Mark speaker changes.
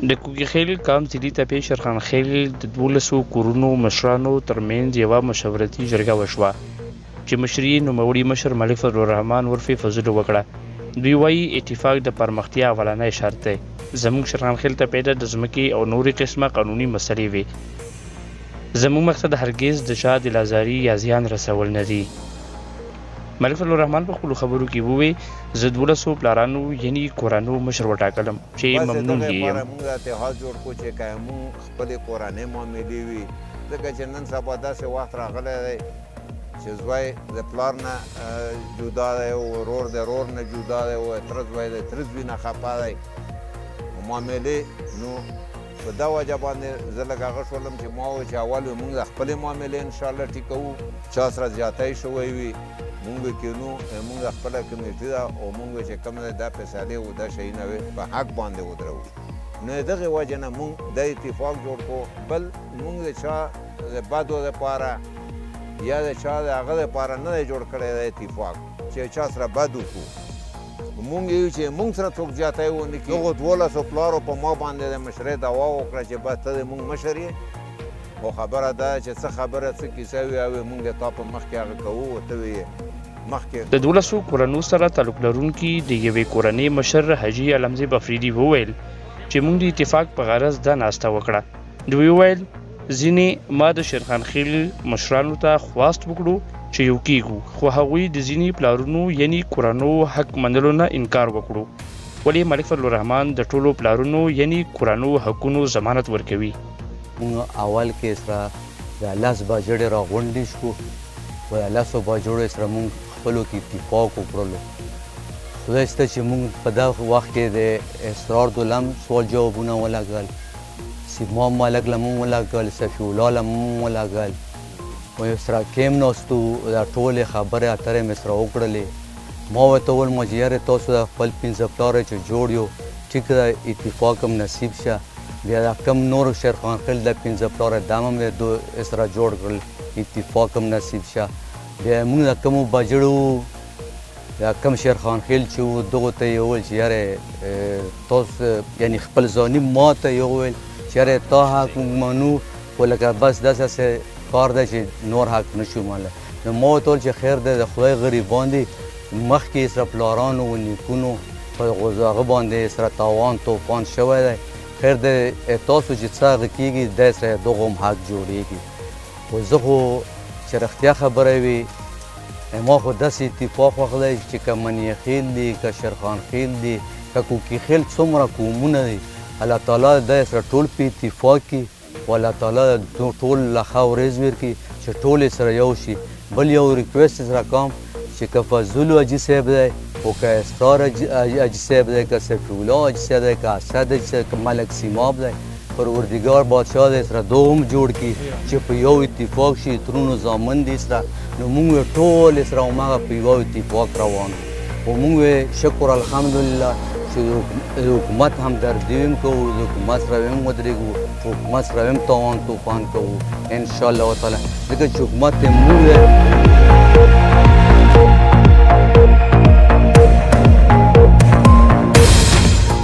Speaker 1: د کوکیخیل کام ضلعي تپې شیرخانخیل د 12 کورونو مشرانو ترمنځ یوه مشورتي جرګه وشوه چې مشري یې نوموړي مشر ملک فضل الرحمن عرفي فضل وکړه. دوی وایي اتفاق د پرمختیا اولنی شرط دی. زموږ شیرخانخیل تپې ته د ځمکې او نورې قسمه قانوني مسلې وي. زموږ مقصد هرګز د چا د لازاري یا زیان رسول نه دي. ملک فضل الرحمن په خپلو خبرو کې وویل زه 12 پلارانو یعنې کورانو مشر وټاکلم چې ممنون یې یم.
Speaker 2: موږ اتحاد جوړ کړو چې که موږ خپلې کورنۍ معاملې وي، ځکه چې نن سبا داسې وخت راغلی دی چې زوی د پلار نه جدا دی او ورور د ورور نه جدا دی او تره زوی د تره زوی نه خفه دی. معاملې نو په دا وجه باندې زه لږ هغه شولم چې ما وویل چې اول موږ د خپلې معاملې انشاءالله ټیکوو. چا سره زیاتی شوی وي مونږ کینو، مونږ خپله کمیټي ده او مونږ چې کوم دی دا فیصلې او دا شیونه په حق باندې ودرو. نو د دغې وجې نه مونږ دا اتفاق جوړ کړو. بل مونږ د چا د بدو دپاره یا د چا د هغه دپاره نه دی جوړ کړی دا اتفاق چې چا سره بد وکړو. مونږ یو چې مونږ سره څوک زیاتی ونه کړي. دغو 12 پلارو په ما باندې د مشرۍ دعوا وکړه چې بس ته د مونږ مشر یې او خبره ده چې څه خبره څه کیسه وي او مونږ د تا په مخکې هغه کوو او ته ویې
Speaker 1: د 12 کورنو سره تعلق لرونکي د یوې کورنۍ مشر حاجي علمزی افریدي وویل چې موږ د اتفاق په غرض دا ناسته وکړه. دوی وویل ځینې ما د شیرخانخیل مشرانو ته خواست وکړو چې یو کېږو، خو هغوی د ځینې پلارونو یعنی کورنو حق منلو نه انکار وکړو. ولې ملک فضل الرحمن د ټولو پلارونو یعنی کورنو حقونو ضمانت ورکوي.
Speaker 3: موږ اول کې سره د 10 باجوړې راغونډې شو و 10 باجوړو سره موږ خپلو کې اتفاق وکړلو. خدای شته چې موږ په دغه وخت کې د اسرار دولم سوال جوابونه ولګل، سیما ملک له موږ ولګل، صفي الله له موږ ولګل و یو سره کیم ناستو دا ټولې خبرې اترې مې سره وکړلې. ما ورته وویل ما چې یارې تاسو د خپل 15 پلاره چې جوړ یو ټیک ده اتفاق هم نصیب شه. بیا دا کم نور شیرخانخیل د 15 پلاره دا هم یې سره جوړ کړل اتفاق هم نصیب شه. بیا موږ د کومو باجوړو یا کم شیرخانخیل چې وو دغو ته یې وویل چې یارې تاسو یعنې خپل ځاني ما ته یې وویل چې یارې تا حق موږ منو خو لکه بس داسې کار دی چې نور حق نشو منلی. نو ما ورته وویل چې خیر دی د خدای غریبان دي مخکې یې سره پلارانو و نیکونو په هغه باندې سره تاوان توفان شوی دی. خیر دی تاسو چې څه هغه کېږي دی سره دغو هم حق جوړېږي. خو زه خو چې رښتیا خبره وي ما خو داسې اتفاق خوښلی چې که منیخیل دي که شیرخانخیل دي که کوکیخیل څومره قومونه دي الله تعالی دی سره ټول په اتفاق کړي او الله تعالی ټول له ښه ورځ ورکړي چې ټول سره یو شي. بل یو ریکویسټ سره کوم چې که فضل حاجي صاحب دی او که اسرار حاجي صاحب دی که صفي الله حاجي صاحب دی که اسد حاجي صاحب که ملک سیماب دی پروردګار بادشاه دی سره دو هم جوړ کړي چې په یو اتفاق شي ترونو زامن دي سره. نو موږ ټول سره هماغه په یو اتفاق روان او موږ شکر الحمدلله چې د حکومت همدردي هم کوو، د حکومت سره هم ودرېږو، حکومت سره هم تاوان توفان کوو انشاءالله تعالی ځکه چې حکومت یې موږ